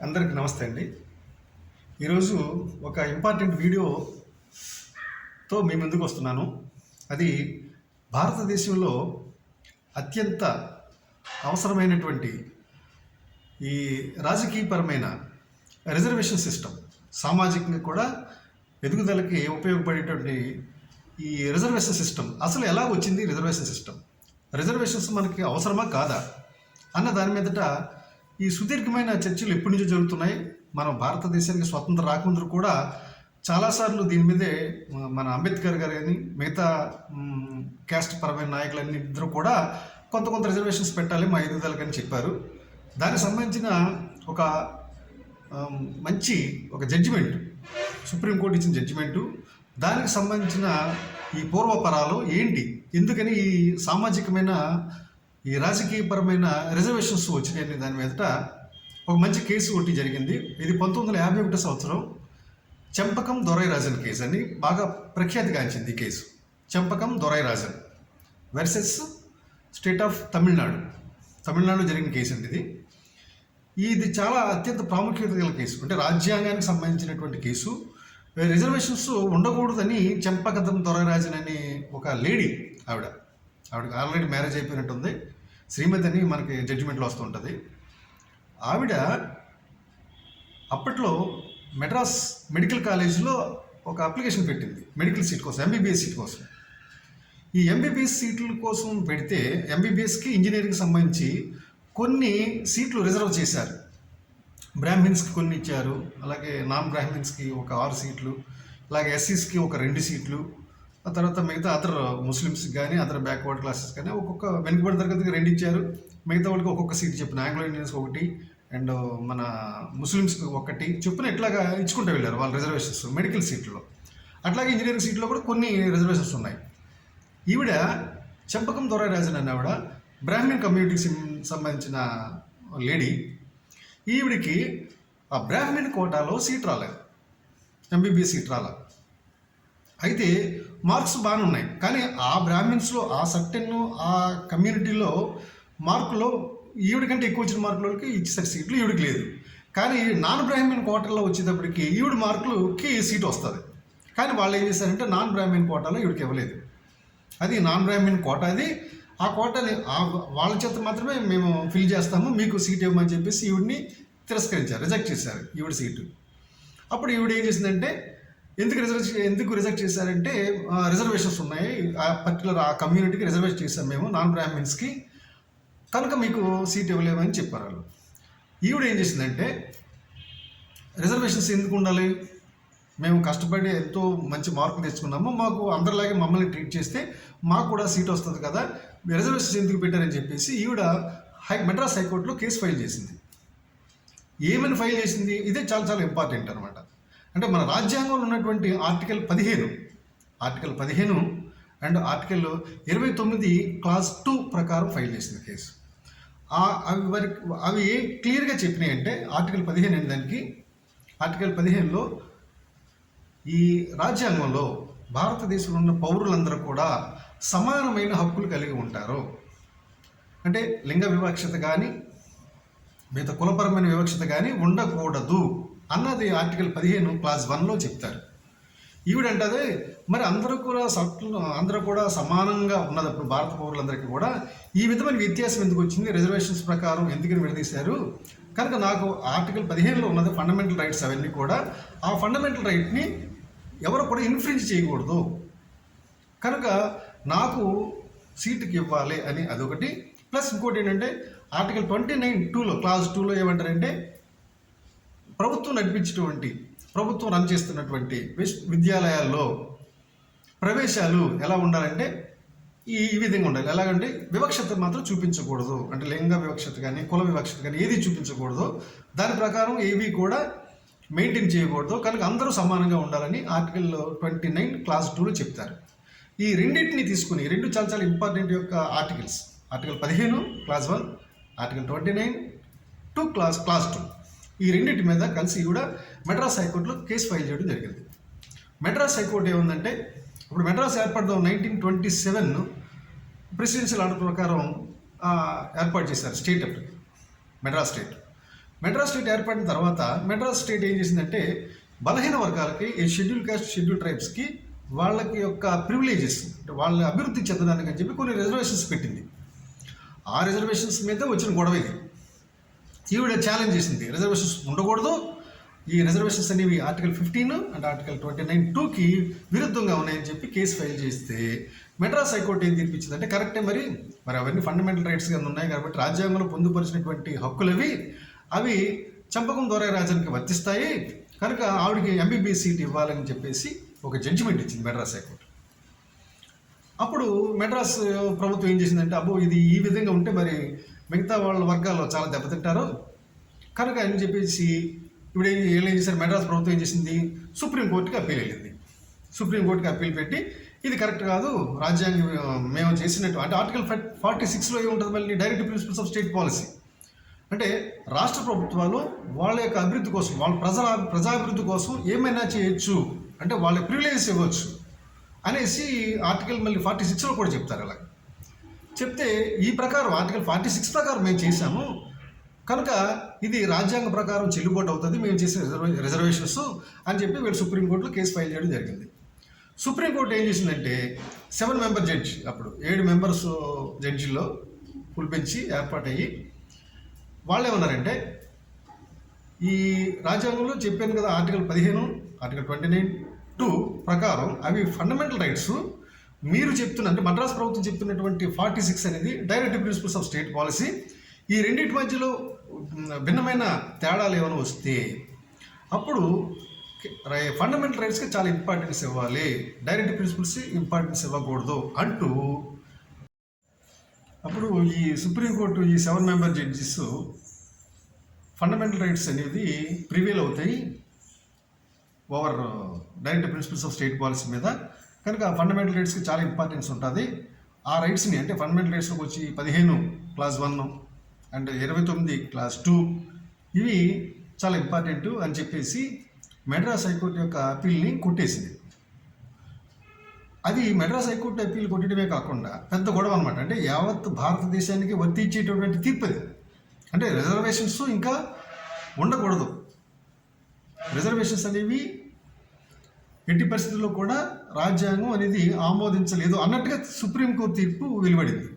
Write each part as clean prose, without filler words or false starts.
అందరికి నమస్తే అండి. ఈరోజు ఒక ఇంపార్టెంట్ వీడియోతో మీ ముందుకు వస్తున్నాను. అది భారతదేశంలో అత్యంత అవసరమైనటువంటి ఈ రాజకీయపరమైన రిజర్వేషన్ సిస్టమ్, సామాజికంగా కూడా ఎదుగుదలకి ఉపయోగపడేటువంటి ఈ రిజర్వేషన్ సిస్టమ్ అసలు ఎలా వచ్చింది? రిజర్వేషన్స్ మనకి అవసరమా కాదా అన్న దాని మీదట ఈ సుదీర్ఘమైన చర్చలు ఎప్పటి నుంచో జరుగుతున్నాయి. మనం భారతదేశానికి స్వతంత్రం రాకముందు కూడా చాలాసార్లు దీని మీదే మన అంబేద్కర్ గారు కానీ మిగతా క్యాస్ట్ పరమైన నాయకులన్నీ ఇద్దరు కూడా కొంత రిజర్వేషన్స్ పెట్టాలి మా ఎదుగుదలకని చెప్పారు. దానికి సంబంధించిన ఒక మంచి జడ్జిమెంట్, సుప్రీంకోర్టు ఇచ్చిన జడ్జిమెంటు, దానికి సంబంధించిన ఈ పూర్వపరాలు ఏంటి, ఎందుకని ఈ సామాజికమైన ఈ రాజకీయపరమైన రిజర్వేషన్స్ వచ్చినాయని దాని మీదట ఒక మంచి కేసు ఒకటి జరిగింది. ఇది 1951 సంవత్సరం చెంపకం దొరైరాజన్ కేసు అని బాగా ప్రఖ్యాతిగాంచింది. ఈ case Champakam Dorairajan versus state of Tamil Nadu జరిగిన కేసు అండి. ఇది చాలా అత్యంత ప్రాముఖ్యత గల కేసు. అంటే రాజ్యాంగానికి సంబంధించినటువంటి కేసు. రిజర్వేషన్స్ ఉండకూడదని చెంపకం దొరైరాజన్ అని ఒక లేడీ, ఆవిడకి ఆల్రెడీ మ్యారేజ్ అయిపోయినట్టుంది, శ్రీమతి అని మనకి జడ్జిమెంట్లో వస్తుంటుంది. ఆవిడ అప్పట్లో మెడ్రాస్ మెడికల్ కాలేజీలో ఒక అప్లికేషన్ పెట్టింది మెడికల్ సీట్ కోసం, ఎంబీబీఎస్ సీట్ కోసం. ఈ ఎంబీబీఎస్ సీట్ల కోసం పెడితే ఎంబీబీఎస్కి ఇంజనీరింగ్కి సంబంధించి కొన్ని సీట్లు రిజర్వ్ చేశారు. బ్రాహ్మిన్స్కి కొన్ని ఇచ్చారు, అలాగే నాన్ బ్రాహ్మిన్స్కి ఒక 6 సీట్లు, అలాగే ఎస్సీస్కి ఒక 2 సీట్లు, ఆ తర్వాత మిగతా అదర్ ముస్లిమ్స్కి కానీ అదర్ బ్యాక్వర్డ్ క్లాసెస్ కానీ ఒక్కొక్క వెనుకబడిన తరగతికి 2 ఇచ్చారు. మిగతా వాళ్ళకి ఒక్కొక్క సీట్ చెప్పిన, ఆంగ్లో ఇండియన్స్ 1 అండ్ మన ముస్లిమ్స్కి 1 చొప్పున ఇట్లాగా ఇచ్చుకుంటూ వెళ్ళారు వాళ్ళ రిజర్వేషన్స్ మెడికల్ సీట్లో. అట్లాగే ఇంజనీరింగ్ సీట్లో కూడా కొన్ని రిజర్వేషన్స్ ఉన్నాయి. ఈవిడ చెంపకం దొరైరాజన్ అనే ఆవిడ బ్రాహ్మణ్ కమ్యూనిటీకి సంబంధించిన లేడీ. ఈవిడికి ఆ బ్రాహ్మణ్ కోటాలో సీట్ రాలేదు, ఎంబీబీఎస్ సీట్ రాలేదు. అయితే మార్క్స్ బాగానే ఉన్నాయి, కానీ ఆ బ్రాహ్మిన్స్లో ఆ సర్టెన్ ఆ కమ్యూనిటీలో మార్కులో ఈవిడికంటే ఎక్కువ వచ్చిన మార్కులకి ఇచ్చేసరి సీట్లు ఈవిడికి లేదు. కానీ నాన్ బ్రాహ్మణ్ కోటాలో వచ్చేటప్పటికి ఈవిడ మార్కులకి సీట్ వస్తుంది. కానీ వాళ్ళు ఏం చేశారంటే నాన్ బ్రాహ్మణ్ కోటాలో ఈవిడికి ఇవ్వలేదు. అది నాన్ బ్రాహ్మణ్ కోట, అది ఆ కోటని వాళ్ళ చేత మాత్రమే మేము ఫిల్ చేస్తాము, మీకు సీట్ ఇవ్వమని చెప్పేసి ఈవిడిని తిరస్కరించారు, రిజెక్ట్ చేశారు ఈవిడ సీటు. అప్పుడు ఈవిడ ఏం చేసిందంటే ఎందుకు రిజెక్ట్ చేశారంటే రిజర్వేషన్స్ ఉన్నాయి, ఆ పర్టికులర్ ఆ కమ్యూనిటీకి రిజర్వేషన్ చేశాం మేము నాన్ బ్రాహ్మిన్స్కి, కనుక మీకు సీట్ ఇవ్వలేమని చెప్పారు వాళ్ళు. ఈవిడ ఏం చేసిందంటే రిజర్వేషన్స్ ఎందుకు ఉండాలి, మేము కష్టపడి ఎంతో మంచి మార్కులు తెచ్చుకున్నాము, మాకు అందరిలాగే మమ్మల్ని ట్రీట్ చేస్తే మాకు కూడా సీట్ వస్తుంది కదా, రిజర్వేషన్స్ ఎందుకు పెట్టారని చెప్పేసి ఈవిడ మెడ్రాస్ హైకోర్టులో కేసు ఫైల్ చేసింది. ఏమని ఫైల్ చేసింది, ఇదే చాలా ఇంపార్టెంట్ అనమాట. అంటే మన రాజ్యాంగంలో ఉన్నటువంటి ఆర్టికల్ 15 అండ్ ఆర్టికల్ 29 క్లాస్ 2 ప్రకారం ఫైల్ చేసింది కేసు. అవి క్లియర్గా చెప్పినాయి అంటే ఆర్టికల్ 15 అనే దానికి, ఆర్టికల్ 15లో ఈ రాజ్యాంగంలో భారతదేశంలో ఉన్న పౌరులందరూ కూడా సమానమైన హక్కులు కలిగి ఉంటారు. అంటే లింగ వివక్షత కానీ మిగతా కులపరమైన వివక్షత కానీ ఉండకూడదు అన్నది ఆర్టికల్ 15 క్లాస్ 1లో చెప్తారు. ఈవిడంటే మరి అందరూ కూడా సమానంగా ఉన్నదప్పుడు భారత పౌరులందరికీ కూడా ఈ విధమైన వ్యత్యాసం ఎందుకు వచ్చింది, రిజర్వేషన్స్ ప్రకారం ఎందుకని విడదీశారు, కనుక నాకు ఆర్టికల్ 15లో ఉన్నది ఫండమెంటల్ రైట్స్ అవన్నీ కూడా, ఆ ఫండమెంటల్ రైట్ని ఎవరు కూడా ఇన్ఫ్రింజ్ చేయకూడదు, కనుక నాకు సీటుకి ఇవ్వాలి అని అదొకటి. ప్లస్ ఇంకోటి ఏంటంటే ఆర్టికల్ 29(2) క్లాస్ 2లో ఏమంటారంటే ప్రభుత్వం రన్ చేస్తున్నటువంటి విద్యాలయాల్లో ప్రవేశాలు ఎలా ఉండాలంటే ఈ విధంగా ఉండాలి. ఎలాగంటే వివక్షత మాత్రం చూపించకూడదు, అంటే లింగ వివక్షత కానీ కుల వివక్షత కానీ ఏది చూపించకూడదు, దాని ప్రకారం ఏవి కూడా మెయింటైన్ చేయకూడదు, కనుక అందరూ సమానంగా ఉండాలని ఆర్టికల్ 29 క్లాస్ 2లో చెప్తారు. ఈ రెండింటిని తీసుకుని, రెండు చాలా ఇంపార్టెంట్ యొక్క articles, article 15 class 1, article 29 class 2, ఈ రెండింటి మీద కలిసి కూడా మెడ్రాస్ హైకోర్టులో కేసు ఫైల్ చేయడం జరిగింది. మెడ్రాస్ హైకోర్టు ఏముందంటే, ఇప్పుడు మెడ్రాస్ ఏర్పడడం 1927 ప్రెసిడెన్షియల్ ఆర్డర్ ప్రకారం ఏర్పాటు చేశారు స్టేట్, అప్పుడు మెడ్రాస్ స్టేట్. మెడ్రాస్ స్టేట్ ఏర్పడిన తర్వాత మెడ్రాస్ స్టేట్ ఏం చేసిందంటే బలహీన వర్గాలకి, ఈ షెడ్యూల్ కాస్ట్, షెడ్యూల్ ట్రైబ్స్కి వాళ్ళకి యొక్క ప్రివిలేజెస్, అంటే వాళ్ళ అభివృద్ధి చెందడానికి అని చెప్పి కొన్ని రిజర్వేషన్స్ పెట్టింది. ఆ రిజర్వేషన్స్ మీద వచ్చిన గొడవ ఇది. ఈవిడ ఛాలెంజ్ చేసింది, రిజర్వేషన్స్ ఉండకూడదు, ఈ రిజర్వేషన్స్ అనేవి ఆర్టికల్ 15 అండ్ ఆర్టికల్ 29(2)కి విరుద్ధంగా ఉన్నాయని చెప్పి కేసు ఫైల్ చేస్తే మెడ్రాస్ హైకోర్టు ఏం తీర్పిచ్చిందంటే కరెక్టే, మరి అవన్నీ ఫండమెంటల్ రైట్స్ కింద ఉన్నాయి కాబట్టి రాజ్యాంగంలో పొందుపరిచినటువంటి హక్కులవి అవి చంపకం దొరైరాజన్కి వర్తిస్తాయి, కనుక ఆవిడకి ఎంబీబీఎస్ సీట్ ఇవ్వాలని చెప్పేసి ఒక జడ్జిమెంట్ ఇచ్చింది మెడ్రాస్ హైకోర్టు. అప్పుడు మెడ్రాస్ ప్రభుత్వం ఏం చేసిందంటే, అబ్బో ఇది ఈ విధంగా ఉంటే మరి మిగతా వాళ్ళ వర్గాల్లో చాలా దెబ్బతింటారు కనుక అని చెప్పేసి ఇప్పుడు ఏం చేశారు, మెడ్రాస్ ప్రభుత్వం ఏం చేసింది, సుప్రీంకోర్టుకి అప్పీల్ వెళ్ళింది. సుప్రీంకోర్టుకి అప్పీల్ పెట్టి ఇది కరెక్ట్ కాదు, రాజ్యాంగం మేము చేసినట్టు, అంటే ఆర్టికల్ 46లో ఏముంటుంది మళ్ళీ, direct principles of state policy, అంటే రాష్ట్ర ప్రభుత్వాలు వాళ్ళ యొక్క అభివృద్ధి కోసం, వాళ్ళ ప్రజాభివృద్ధి కోసం ఏమైనా చేయొచ్చు, అంటే వాళ్ళ ప్రివిలేజెస్ ఇవ్వచ్చు అనేసి ఆర్టికల్ మళ్ళీ 46లో కూడా చెప్తారు. అలా చెప్తే ఈ ప్రకారం ఆర్టికల్ 46 ప్రకారం మేము చేశాము కనుక ఇది రాజ్యాంగ ప్రకారం చెల్లుబాటు అవుతుంది, మేము చేసిన రిజర్వేషన్స్ అని చెప్పి వీళ్ళు సుప్రీంకోర్టులో కేసు ఫైల్ చేయడం జరిగింది. సుప్రీంకోర్టు ఏం చేసిందంటే 7 మెంబర్ జడ్జి, అప్పుడు 7 మెంబర్స్ జడ్జిల్లో ఫుల్ బెంచ్ ఏర్పాటయ్యి వాళ్ళు ఏమన్నారంటే, ఈ రాజ్యాంగంలో చెప్పాను కదా ఆర్టికల్ 15, ఆర్టికల్ 29(2) ప్రకారం అవి ఫండమెంటల్ రైట్స్, మీరు చెప్తున్న అంటే మద్రాస్ ప్రభుత్వం చెప్తున్నటువంటి 46 అనేది direct principles of state policy, ఈ రెండింటి మధ్యలో భిన్నమైన తేడాలు ఏమైనా వస్తే అప్పుడు ఫండమెంటల్ రైట్స్కి చాలా ఇంపార్టెన్స్ ఇవ్వాలి, డైరెక్ట్ ప్రిన్సిపల్స్ ఇంపార్టెన్స్ ఇవ్వకూడదు అంటూ అప్పుడు ఈ సుప్రీంకోర్టు ఈ 7 మెంబర్ జడ్జిస్ ఫండమెంటల్ రైట్స్ అనేది ప్రివేల్ అవుతాయి over direct principles of state policy మీద, కనుక ఫండమెంటల్ రైట్స్కి చాలా ఇంపార్టెన్స్ ఉంటుంది. ఆ రైట్స్ని అంటే ఫండమెంటల్ రైట్స్లోకి వచ్చి 15 క్లాస్ 1 అండ్ 29 క్లాస్ 2 ఇవి చాలా ఇంపార్టెంట్ అని చెప్పేసి మెడ్రాస్ హైకోర్టు యొక్క అప్పీల్ని కొట్టేసింది. అది మెడ్రాస్ హైకోర్టు అప్పీల్ కొట్టడమే కాకుండా పెద్ద గొడవ అనమాట, అంటే యావత్ భారతదేశానికి వర్తించేటటువంటి తీర్పు అది. అంటే రిజర్వేషన్స్ ఇంకా ఉండకూడదు, రిజర్వేషన్స్ అనేవి ఎట్టి పరిస్థితుల్లో కూడా రాజ్యాంగం అనేది ఆమోదించలేదు అన్నట్టుగా సుప్రీంకోర్టు తీర్పు వెలువడింది.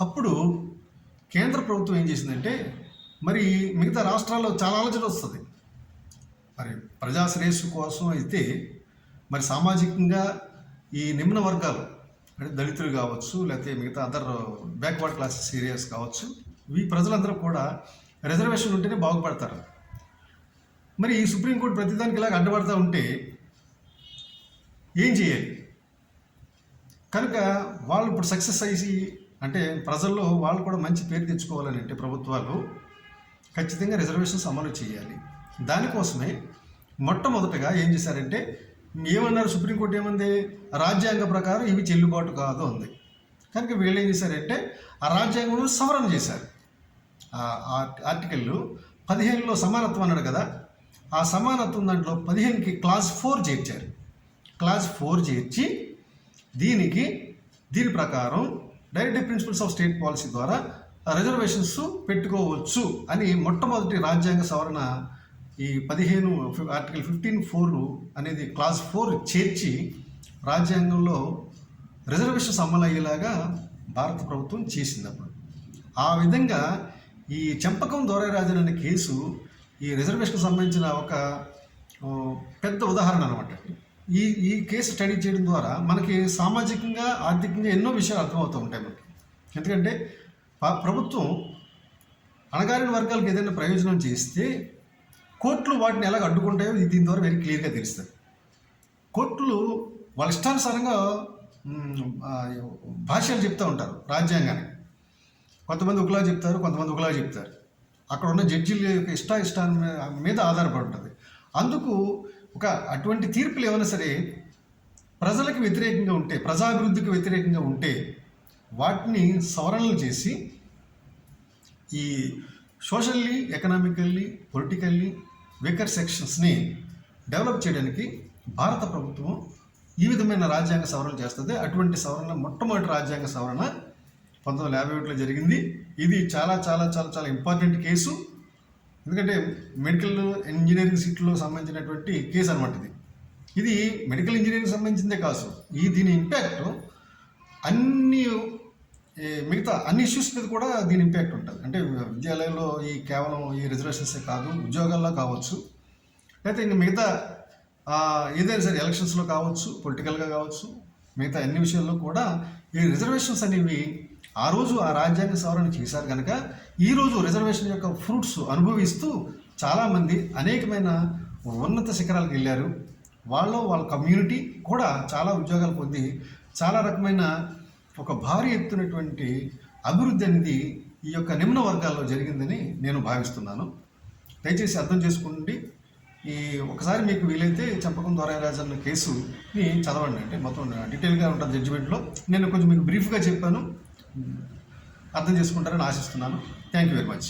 అప్పుడు కేంద్ర ప్రభుత్వం ఏం చేసిందంటే, మరి మిగతా రాష్ట్రాల్లో చాలా ఆలోచన వస్తుంది, మరి ప్రజా శ్రేయస్సు కోసం అయితే మరి సామాజికంగా ఈ నిమ్న వర్గాలు అంటే దళితులు కావచ్చు, లేకపోతే మిగతా అదర్ బ్యాక్వర్డ్ క్లాసెస్ ఏరియాస్ కావచ్చు, ఈ ప్రజలందరూ కూడా రిజర్వేషన్ ఉంటేనే బాగుపడతారు. మరి ఈ సుప్రీంకోర్టు ప్రతిదానికి ఇలాగ అడ్డుపడతా ఉంటే ఏం చేయాలి? కనుక వాళ్ళు ఇప్పుడు సక్సెస్ అయ్యి అంటే ప్రజల్లో వాళ్ళు కూడా మంచి పేరు తెచ్చుకోవాలని అంటే ప్రభుత్వాలు ఖచ్చితంగా రిజర్వేషన్స్ అమలు చేయాలి. దానికోసమే మొట్టమొదటగా ఏం చేశారంటే, ఏమన్నారు సుప్రీంకోర్టు ఏమంది, రాజ్యాంగ ప్రకారం ఇవి చెల్లుబాటు కాదు అంది. కనుక వీళ్ళు ఏం చేశారంటే ఆ రాజ్యాంగంలో సవరణ చేశారు. ఆర్టికల్ 15లో సమానత్వం అన్నాడు కదా, ఆ సమానత్వం దాంట్లో 15కి క్లాస్ 4 చేర్చారు. క్లాస్ 4 చేర్చి దీని ప్రకారం direct principles of state policy ద్వారా రిజర్వేషన్స్ పెట్టుకోవచ్చు అని మొట్టమొదటి రాజ్యాంగ సవరణ ఈ ఆర్టికల్ 15(4) అనేది క్లాస్ 4 చేర్చి రాజ్యాంగంలో రిజర్వేషన్స్ అమలు అయ్యేలాగా భారత ప్రభుత్వం చేసింది. అప్పుడు ఆ విధంగా ఈ చంపకం దొరైరాజన్ అనే కేసు ఈ రిజర్వేషన్కి సంబంధించిన ఒక పెద్ద ఉదాహరణ అనమాట. ఈ కేసు స్టడీ చేయడం ద్వారా మనకి సామాజికంగా ఆర్థికంగా ఎన్నో విషయాలు అర్థమవుతూ ఉంటాయి మనకి. ఎందుకంటే ప్రభుత్వం అణగారిన వర్గాలకు ఏదైనా ప్రయోజనం చేస్తే కోర్టులు వాటిని ఎలాగ అడ్డుకుంటాయో దీని ద్వారా వెరీ క్లియర్గా తెలుస్తుంది. కోర్టులు వాళ్ళ ఇష్టానుసారంగా భాష్యాలు చెప్తూ ఉంటారు రాజ్యాంగానికి. కొంతమంది ఒకలా చెప్తారు, కొంతమంది ఒకలా చెప్తారు. అక్కడ ఉన్న జడ్జిల యొక్క ఇష్టాన్ని మీద ఆధారపడి ఉంటుంది. అందుకు అటువంటి తీర్పులు ఏమైనా సరే ప్రజలకు వ్యతిరేకంగా ఉంటే, ప్రజాభివృద్ధికి వ్యతిరేకంగా ఉంటే వాటిని సవరణలు చేసి ఈ సోషల్లీ, ఎకనామికల్లీ, పొలిటికల్లీ వీకర్ సెక్షన్స్ని డెవలప్ చేయడానికి భారత ప్రభుత్వం ఈ విధమైన రాజ్యాంగ సవరణ చేస్తుంది. అటువంటి సవరణ మొట్టమొదటి రాజ్యాంగ సవరణ 1951లో జరిగింది. ఇది చాలా చాలా చాలా చాలా ఇంపార్టెంట్ కేసు. ఎందుకంటే మెడికల్ ఇంజనీరింగ్ సీట్లో సంబంధించినటువంటి కేసు అనమాట ఇది మెడికల్ ఇంజనీరింగ్ సంబంధించిందే కాదు. దీని ఇంపాక్ట్ అన్ని మిగతా అన్ని ఇష్యూస్ మీద కూడా దీని ఇంపాక్ట్ ఉంటుంది. అంటే విద్యాలయంలో కేవలం ఈ రిజర్వేషన్సే కాదు, ఉద్యోగాల్లో కావచ్చు, లేకపోతే ఇంకా మిగతా ఏదైనా సరే ఎలక్షన్స్లో కావచ్చు, పొలిటికల్గా కావచ్చు, మిగతా అన్ని విషయాల్లో కూడా ఈ రిజర్వేషన్స్ అనేవి ఆ రోజు ఆ రాజ్యాంగ సవరణ చేశారు కనుక ఈరోజు రిజర్వేషన్ యొక్క ఫ్రూట్స్ అనుభవిస్తూ చాలామంది అనేకమైన ఉన్నత శిఖరాలకు వెళ్ళారు. వాళ్ళ కమ్యూనిటీ కూడా చాలా ఉద్యోగాలు పొంది చాలా రకమైన ఒక భారీ ఎత్తునటువంటి అభివృద్ధి అనేది ఈ యొక్క నిమ్న వర్గాల్లో జరిగిందని నేను భావిస్తున్నాను. దయచేసి అర్థం చేసుకోండి. ఒకసారి మీకు వీలైతే చంపకం దొరైరాజన్న కేసుని చదవండి. అంటే మొత్తం డీటెయిల్గా ఉంటుంది జడ్జిమెంట్లో. నేను కొంచెం మీకు బ్రీఫ్గా చెప్పాను, అర్థం చేసుకుంటారని ఆశిస్తున్నాను. Thank you very much.